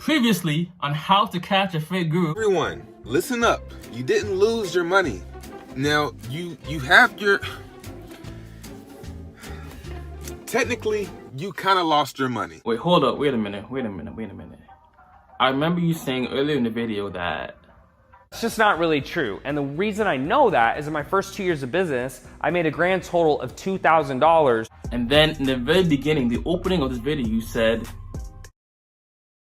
Previously on how to catch a fake guru. Everyone, listen up. You didn't lose your money. Now, you have your... Technically, you kind of lost your money. Wait, hold up. Wait a minute. I remember you saying earlier in the video that... It's just not really true. And the reason I know that is in my first 2 years of business, I made a grand total of $2,000. And then in the very beginning, the opening of this video, you said...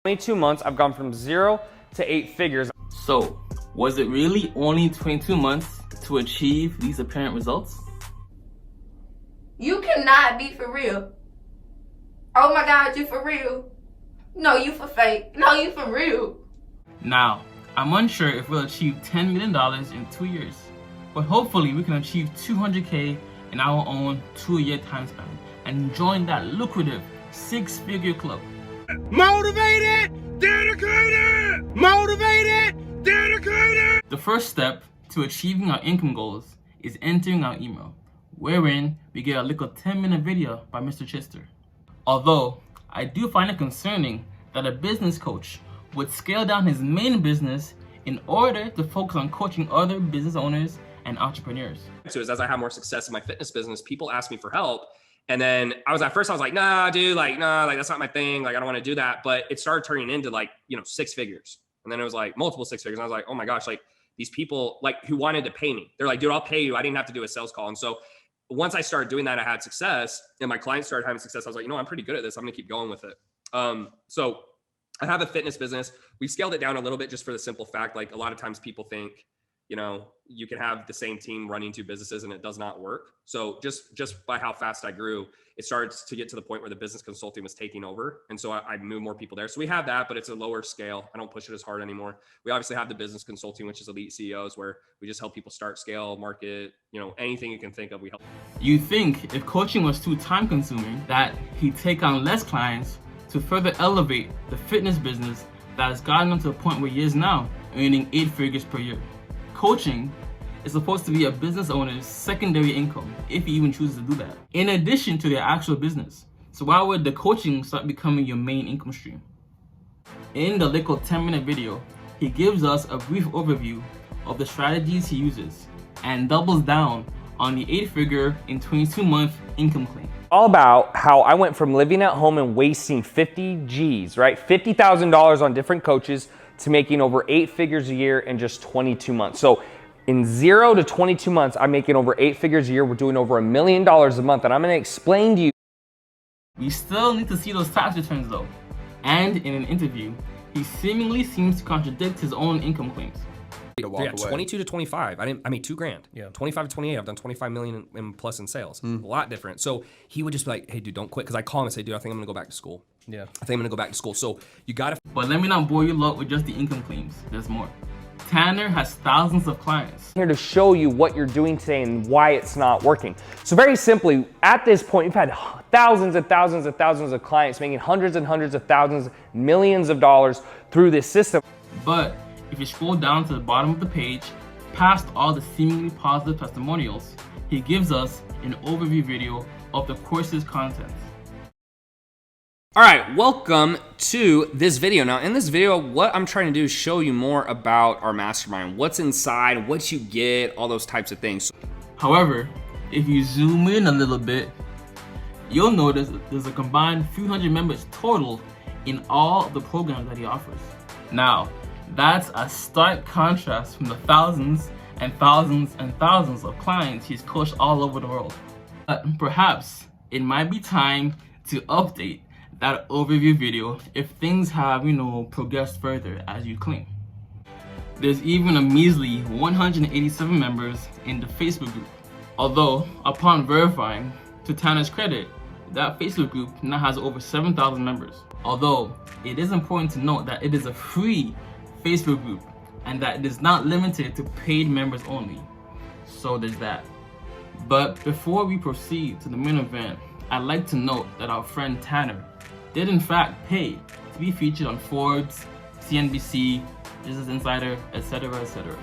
22 months, I've gone from 0 to 8 figures. So, was it really only 22 months to achieve these apparent results? You cannot be for real. Oh my God, you for real. No, you for fake. No, you for real. Now, I'm unsure if we'll achieve $10 million in 2 years, but hopefully we can achieve 200K in our own 2-year time span and join that lucrative 6-figure club. Motivated, dedicated, motivated, dedicated. The first step to achieving our income goals is entering our email, wherein we get a little 10-minute video by Mr. Chidester. Although, I do find it concerning that a business coach would scale down his main business in order to focus on coaching other business owners and entrepreneurs. So as I have more success in my fitness business, people ask me for help. And then at first I was like, nah, dude, that's not my thing. Like, I don't want to do that. But it started turning into 6 figures. And then it was like multiple 6 figures. And I was like, oh my gosh, like these people who wanted to pay me, they're like, dude, I'll pay you. I didn't have to do a sales call. And so once I started doing that, I had success and my clients started having success. I was like, I'm pretty good at this. I'm going to keep going with it. So I have a fitness business. We scaled it down a little bit just for the simple fact, a lot of times people think, you can have the same team running 2 businesses and it does not work. So just by how fast I grew, it started to get to the point where the business consulting was taking over. And so I moved more people there. So we have that, but it's a lower scale. I don't push it as hard anymore. We obviously have the business consulting, which is EliteCEOs, where we just help people start, scale, market, anything you can think of, we help. You think if coaching was too time consuming, that he'd take on less clients to further elevate the fitness business that has gotten him to a point where he is now, earning 8 figures per year. Coaching is supposed to be a business owner's secondary income, if he even chooses to do that, in addition to their actual business. So why would the coaching start becoming your main income stream? In the little 10-minute video, he gives us a brief overview of the strategies he uses and doubles down on the 8-figure in 22-month income claim. All about how I went from living at home and wasting 50 G's, right? $50,000 on different coaches to making over 8 figures a year in just 22 months. So in 0 to 22 months, I'm making over 8 figures a year. We're doing over $1 million a month. And I'm gonna explain to you. We still need to see those tax returns though. And in an interview, he seemingly seems to contradict his own income claims. Yeah, 22 to 25. I made $2,000. Yeah. 25 to 28. I've done 25 million in plus in sales. A lot different. So he would just be like, hey, dude, don't quit. Because I call him and say, dude, I think I'm gonna go back to school. Yeah. I think I'm gonna go back to school. So you gotta. But let me not bore you up with just the income claims. There's more. Tanner has thousands of clients. I'm here to show you what you're doing today and why it's not working. So very simply, at this point, you've had thousands and thousands and thousands of clients making hundreds and hundreds of thousands, millions of dollars through this system. But if you scroll down to the bottom of the page, past all the seemingly positive testimonials, he gives us an overview video of the course's content. All right, welcome to this video. Now in this video, what I'm trying to do is show you more about our mastermind, what's inside, what you get, all those types of things. However, if you zoom in a little bit, you'll notice that there's a combined few hundred members total in all of the programs that he offers. Now, that's a stark contrast from the thousands and thousands and thousands of clients he's coached all over the world. But perhaps it might be time to update that overview video if things have, progressed further as you claim. There's even a measly 187 members in the Facebook group. Although, upon verifying, to Tanner's credit, that Facebook group now has over 7,000 members. Although, it is important to note that it is a free Facebook group and that it is not limited to paid members only. So there's that. But before we proceed to the main event, I'd like to note that our friend Tanner did in fact pay to be featured on Forbes, CNBC, Business Insider, etc., etc.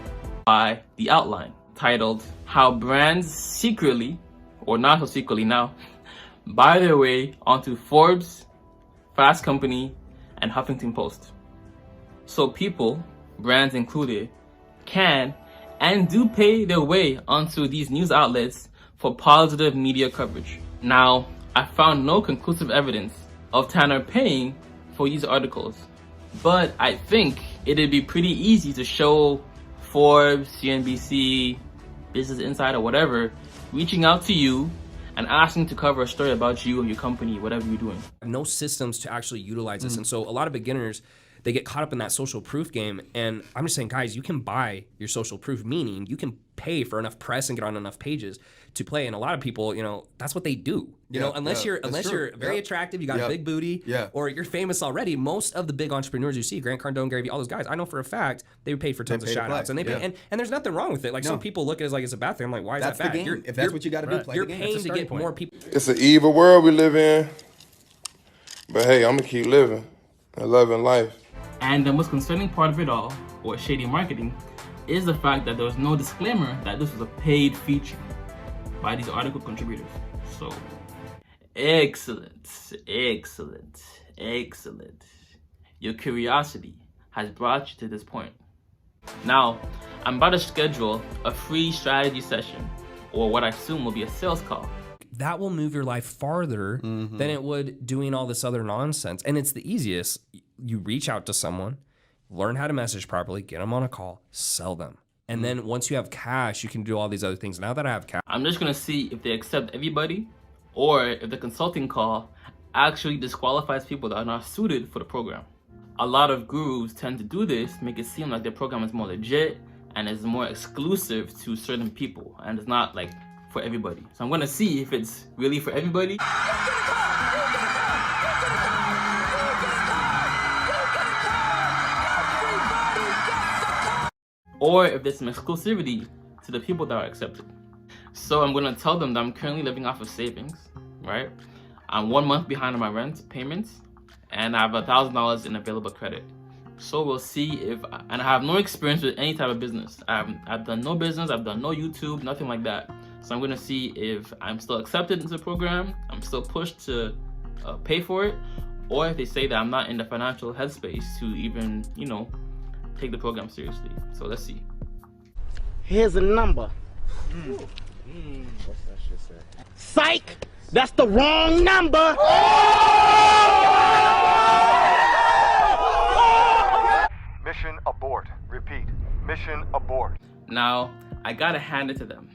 by The Outline, titled How Brands Secretly, or not so secretly now, buy their way onto Forbes, Fast Company, and Huffington Post. So people, brands included, can and do pay their way onto these news outlets for positive media coverage. Now, I found no conclusive evidence of Tanner paying for these articles, but I think it'd be pretty easy to show Forbes, CNBC, Business Insider, whatever, reaching out to you and asking to cover a story about you and your company, whatever you're doing. No systems to actually utilize this. And so a lot of beginners, they get caught up in that social proof game. And I'm just saying, guys, you can buy your social proof, meaning you can pay for enough press and get on enough pages to play. And a lot of people, you know, that's what they do. You know, unless you're very attractive, you got a big booty, or you're famous already. Most of the big entrepreneurs you see, Grant Cardone, Gary Vee, all those guys, I know for a fact they pay for tons of shout outs, and they pay, and there's nothing wrong with it. Like some people look at it as like it's a bad thing. I'm like, why is that bad? The game. If that's what you got to do, play you're the game. paying to get more people. It's an evil world we live in, but hey, I'm gonna keep living and loving life. And the most concerning part of it all, or shady marketing, is the fact that there was no disclaimer that this was a paid feature by these article contributors. So, excellent. Your curiosity has brought you to this point. Now, I'm about to schedule a free strategy session, or what I assume will be a sales call. That will move your life farther than it would doing all this other nonsense. And it's the easiest. You reach out to someone, learn how to message properly, get them on a call, sell them. And then once you have cash, you can do all these other things. Now that I have cash, I'm just gonna see if they accept everybody, or if the consulting call actually disqualifies people that are not suited for the program. A lot of gurus tend to do this, make it seem like their program is more legit and is more exclusive to certain people, and it's not like for everybody. So I'm gonna see if it's really for everybody. Or if there's some exclusivity to the people that are accepted. So I'm gonna tell them that I'm currently living off of savings, right? I'm 1 month behind on my rent payments, and I have $1,000 in available credit. So we'll see if, and I have no experience with any type of business. I've done no business, I've done no YouTube, nothing like that. So I'm gonna see if I'm still accepted into the program, I'm still pushed to pay for it, or if they say that I'm not in the financial headspace to even, you know, take the program seriously. So let's see. Here's a number. What's that shit say? Psych! That's the wrong number! Mission abort. Repeat. Mission abort. Now, I gotta hand it to them.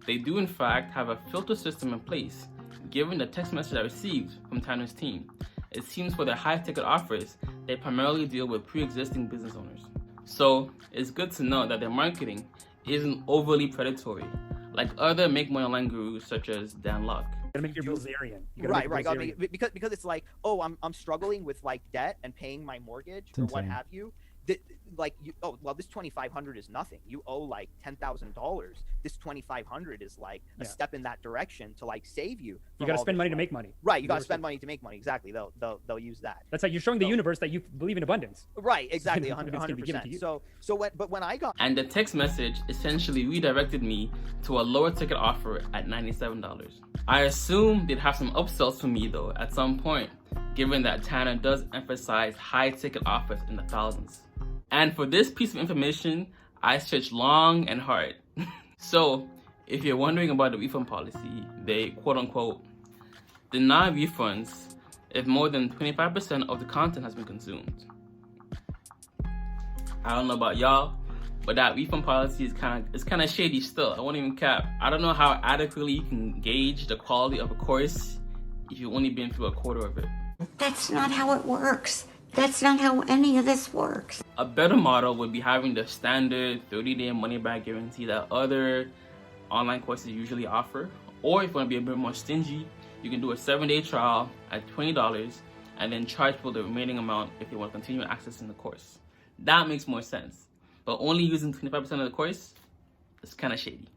They do in fact have a filter system in place, given the text message I received from Tanner's team. It seems for their high-ticket offers, they primarily deal with pre-existing business owners. So it's good to know that their marketing isn't overly predatory, like other make money online gurus such as Dan Lok. Gotta make your Bilzerian. Right. Because it's like, oh, I'm struggling with like debt and paying my mortgage or what have you. This $2,500 is nothing. You owe like $10,000. This $2,500 is like a step in that direction to like save you. You gotta spend money to make money. Right. You gotta spend money to make money. Exactly. They'll use that. That's like you're showing the universe that you believe in abundance. Right. Exactly. 100%. When I got, and the text message essentially redirected me to a lower ticket offer at $97. I assume they'd have some upsells for me though at some point, given that Tanner does emphasize high ticket offers in the thousands. And for this piece of information, I searched long and hard. So, if you're wondering about the refund policy, they quote unquote deny refunds if more than 25% of the content has been consumed. I don't know about y'all, but that refund policy is kind of shady still. I won't even cap. I don't know how adequately you can gauge the quality of a course if you've only been through a quarter of it. That's not how it works. That's not how any of this works. A better model would be having the standard 30-day money-back guarantee that other online courses usually offer. Or if you want to be a bit more stingy, you can do a 7-day trial at $20 and then charge for the remaining amount if you want to continue accessing the course. That makes more sense. But only using 25% of the course, it's kind of shady.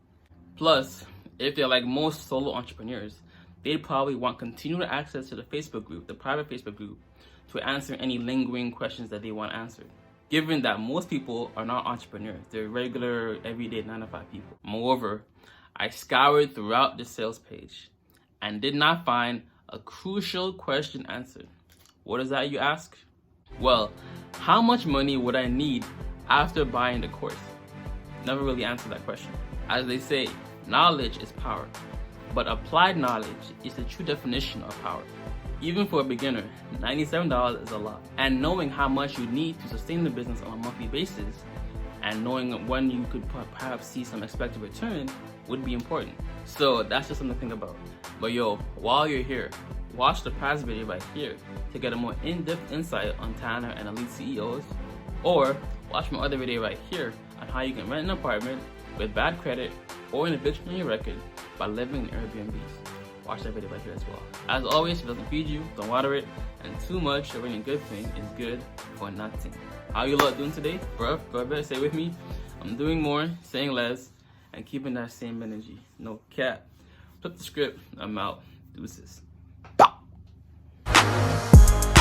Plus, if they're like most solo entrepreneurs, they'd probably want continual access to the Facebook group, the private Facebook group, to answer any lingering questions that they want answered. Given that most people are not entrepreneurs, they're regular, everyday 9-to-5 people. Moreover, I scoured throughout the sales page and did not find a crucial question answered. What is that, you ask? Well, how much money would I need after buying the course? Never really answered that question. As they say, knowledge is power, but applied knowledge is the true definition of power. Even for a beginner, $97 is a lot. And knowing how much you need to sustain the business on a monthly basis, and knowing when you could perhaps see some expected return would be important. So that's just something to think about. But yo, while you're here, watch the past video right here to get a more in-depth insight on Tanner and EliteCEOs, or watch my other video right here on how you can rent an apartment with bad credit or an eviction on your record by living in Airbnbs. Watch that video right here as well. As always, if it doesn't feed you, don't water it, and too much of any good thing is good for nothing. How you lot doing today? Bruh, go ahead, say with me. I'm doing more, saying less, and keeping that same energy. No cap. Flip the script, I'm out. Deuces.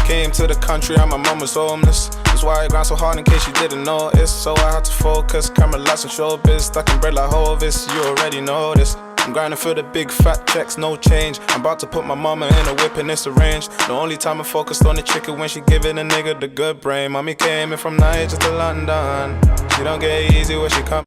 Came to the country and my mom was homeless. That's why I grind so hard in case you didn't notice. So I had to focus, camera lights and showbiz. Stacking bread like Hovis, you already know this. I'm grinding for the big fat checks, no change. I'm about to put my mama in a whip and it's arranged. The only time I focused on the chicken when she giving a nigga the good brain. Mommy came in from Niger to London. She don't get easy when she come.